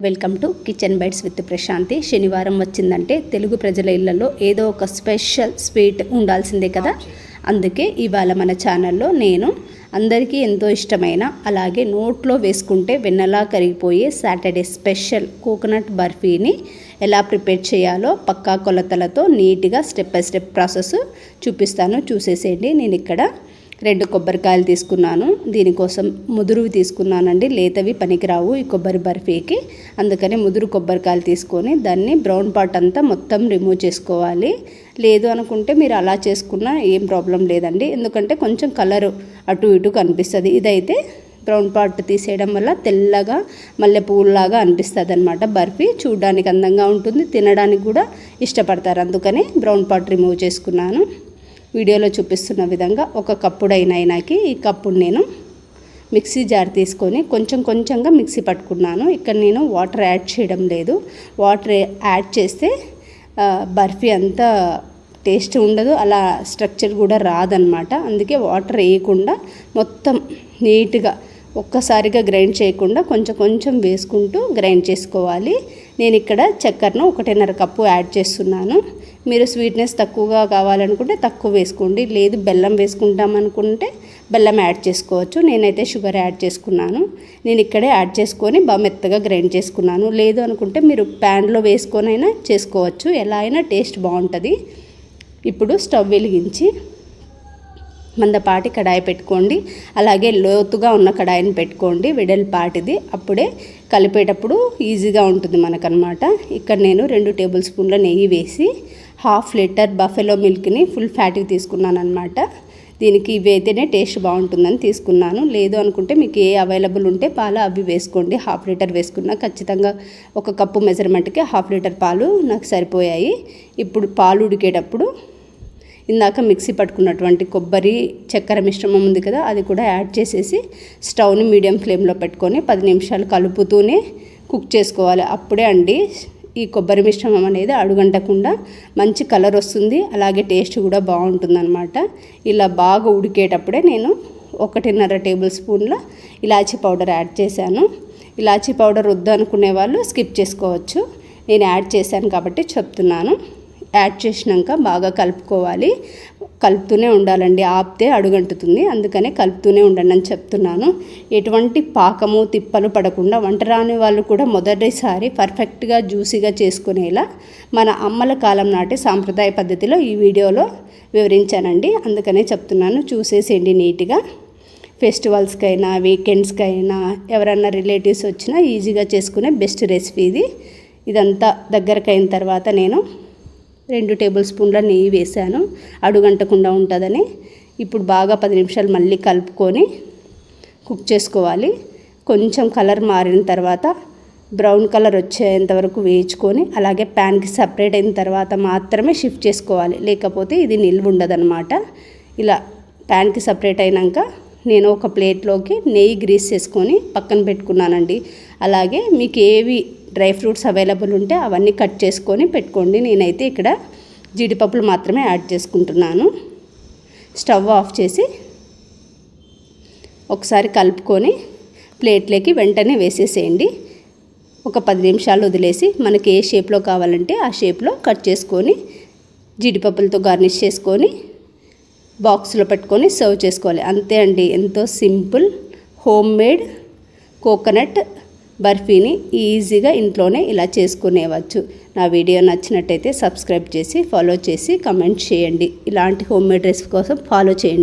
Welcome to kitchen bytes with Prashanti. శనివారం వచ్చిందంటే తెలుగు ప్రజల ఇళ్లలో ఏదో ఒక స్పెషల్ స్వీట్ ఉండాల్సిందే కదా. అందుకే ఇవాళ మన ఛానల్లో నేను అందరికీ ఎంతో ఇష్టమైన, అలాగే నోట్లో వేసుకుంటే వెన్నలా కరిగిపోయే సాటర్డే స్పెషల్ కోకోనట్ బర్ఫీని ఎలా ప్రిపేర్ చేయాలో పక్కా కొలతలతో నీట్గా స్టెప్ బై స్టెప్ ప్రాసెస్ చూపిస్తాను. చూసేసేయండి. నేను ఇక్కడ 2 కొబ్బరికాయలు తీసుకున్నాను. దీనికోసం ముదురువి తీసుకున్నానండి, లేతవి పనికిరావు ఈ కొబ్బరి బర్ఫీకి. అందుకని ముదురు కొబ్బరికాయలు తీసుకొని దాన్ని బ్రౌన్ పార్ట్ అంతా మొత్తం రిమూవ్ చేసుకోవాలి. లేదు అనుకుంటే మీరు అలా చేసుకున్నా ఏం ప్రాబ్లం లేదండి, ఎందుకంటే కొంచెం కలర్ అటు ఇటు కనిపిస్తుంది. ఇదైతే బ్రౌన్ పార్ట్ తీసేయడం వల్ల తెల్లగా మల్లెపూలాగా అనిపిస్తుంది అనమాట. బర్ఫీ చూడడానికి అందంగా ఉంటుంది, తినడానికి కూడా ఇష్టపడతారు. అందుకని బ్రౌన్ పార్ట్ రిమూవ్ చేసుకున్నాను. వీడియోలో చూపిస్తున్న విధంగా ఒక కప్పుడైనాకి ఈ కప్పును నేను మిక్సీ జార్ తీసుకొని కొంచెం కొంచెంగా మిక్సీ పట్టుకున్నాను. ఇక్కడ నేను వాటర్ యాడ్ చేయడం లేదు. వాటర్ యాడ్ చేస్తే బర్ఫీ అంతా టేస్ట్ ఉండదు, అలా స్ట్రక్చర్ కూడా రాదనమాట. అందుకే వాటర్ వేయకుండా మొత్తం నీట్గా ఒక్కసారిగా గ్రైండ్ చేయకుండా కొంచెం కొంచెం వేసుకుంటూ గ్రైండ్ చేసుకోవాలి. నేను ఇక్కడ చక్కెరను 1.5 కప్పు యాడ్ చేస్తున్నాను. మీరు స్వీట్నెస్ తక్కువగా కావాలనుకుంటే తక్కువ వేసుకోండి, లేదు బెల్లం వేసుకుంటామనుకుంటే బెల్లం యాడ్ చేసుకోవచ్చు. నేనైతే షుగర్ యాడ్ చేసుకున్నాను. నేను ఇక్కడే యాడ్ చేసుకొని బాగా మెత్తగా గ్రైండ్ చేసుకున్నాను. లేదు అనుకుంటే మీరు ప్యాన్లో వేసుకొని అయినా చేసుకోవచ్చు, ఎలా అయినా టేస్ట్ బాగుంటుంది. ఇప్పుడు స్టవ్ వెలిగించి మందపాటి కడాయి పెట్టుకోండి. అలాగే లోతుగా ఉన్న కడాయిని పెట్టుకోండి, వెడల్పాటిది. అప్పుడే కలిపేటప్పుడు ఈజీగా ఉంటుంది మనకనమాట. ఇక్కడ నేను 2 టేబుల్ స్పూన్ల నెయ్యి వేసి 1/2 లీటర్ బఫెలో మిల్క్ని ఫుల్ ఫ్యాట్కి తీసుకున్నాను అనమాట. దీనికి ఇవి అయితేనే టేస్ట్ బాగుంటుందని తీసుకున్నాను. లేదు అనుకుంటే మీకు ఏ అవైలబుల్ ఉంటే పాలు అవి వేసుకోండి. 1/2 లీటర్ వేసుకున్నా ఖచ్చితంగా 1 కప్పు మెజర్మెంట్కి 1/2 లీటర్ పాలు నాకు సరిపోయాయి. ఇప్పుడు పాలు ఉడికేటప్పుడు ఇందాక మిక్సీ పట్టుకున్నటువంటి కొబ్బరి చక్కెర మిశ్రమం ఉంది కదా, అది కూడా యాడ్ చేసేసి స్టవ్ని మీడియం ఫ్లేమ్లో పెట్టుకొని 10 నిమిషాలు కలుపుతూనే కుక్ చేసుకోవాలి. అప్పుడే అండి ఈ కొబ్బరి మిశ్రమం అనేది అడుగంటకుండా మంచి కలర్ వస్తుంది, అలాగే టేస్ట్ కూడా బాగుంటుందన్నమాట. ఇలా బాగా ఉడికేటప్పుడే నేను 1.5 టేబుల్ స్పూన్ల ఇలాచీ పౌడర్ యాడ్ చేశాను. ఇలాచీ పౌడర్ వద్దు అనుకునే వాళ్ళు స్కిప్ చేసుకోవచ్చు, నేను యాడ్ చేశాను కాబట్టి చెప్తున్నాను. యాడ్ చేసినాక బాగా కలుపుకోవాలి. కలుపుతూనే ఉండాలండి, ఆపితే అడుగంటుతుంది. అందుకనే కలుపుతూనే ఉండండి అని చెప్తున్నాను. ఎటువంటి పాకము తిప్పలు పడకుండా వంట రాని వాళ్ళు కూడా మొదటిసారి పర్ఫెక్ట్గా జ్యూసీగా చేసుకునేలా మన అమ్మల కాలం నాటి సాంప్రదాయ పద్ధతిలో ఈ వీడియోలో వివరించానండి. అందుకనే చెప్తున్నాను, చూసేసేయండి నీట్గా. ఫెస్టివల్స్కైనా వీకెండ్స్కైనా ఎవరన్నా రిలేటివ్స్ వచ్చినా ఈజీగా చేసుకునే బెస్ట్ రెసిపీ ఇది. ఇదంతా దగ్గరకు అయిన తర్వాత నేను 2 టేబుల్ స్పూన్ల నెయ్యి వేసాను, అడుగంటకుండా ఉంటుందని. ఇప్పుడు బాగా 10 నిమిషాలు మళ్ళీ కలుపుకొని కుక్ చేసుకోవాలి. కొంచెం కలర్ మారిన తర్వాత బ్రౌన్ కలర్ వచ్చేంత వరకు వేయించుకొని, అలాగే ప్యాన్కి సపరేట్ అయిన తర్వాత మాత్రమే షిఫ్ట్ చేసుకోవాలి, లేకపోతే ఇది నిల్వ ఉండదన్నమాట. ఇలా ప్యాన్కి సపరేట్ అయినాక నేను ఒక ప్లేట్లోకి నెయ్యి గ్రీస్ చేసుకొని పక్కన పెట్టుకున్నానండి. అలాగే మీకు ఏవి డ్రై ఫ్రూట్స్ అవైలబుల్ ఉంటే అవన్నీ కట్ చేసుకొని పెట్టుకోండి. నేనైతే ఇక్కడ జీడిపప్పులు మాత్రమే యాడ్ చేసుకుంటున్నాను. స్టవ్ ఆఫ్ చేసి ఒకసారి కలుపుకొని ప్లేట్లోకి వెంటనే వేసేసేయండి. ఒక 10 నిమిషాలు వదిలేసి మనకి ఏ షేప్లో కావాలంటే ఆ షేప్లో కట్ చేసుకొని జీడిపప్పులతో గార్నిష్ చేసుకొని బాక్స్లో పెట్టుకొని సర్వ్ చేసుకోవాలి. అంతే అండి, ఎంతో సింపుల్ హోమ్ మేడ్ కోకోనట్ బర్ఫీని ఈజీగా ఇంట్లోనే ఇలా చేసుకునేవచ్చు. నా వీడియో నచ్చినట్టయితే సబ్స్క్రైబ్ చేసి ఫాలో చేసి కమెంట్ చేయండి. ఇలాంటి హోమ్ మేడ్ రెసిపీ కోసం ఫాలో చేయండి.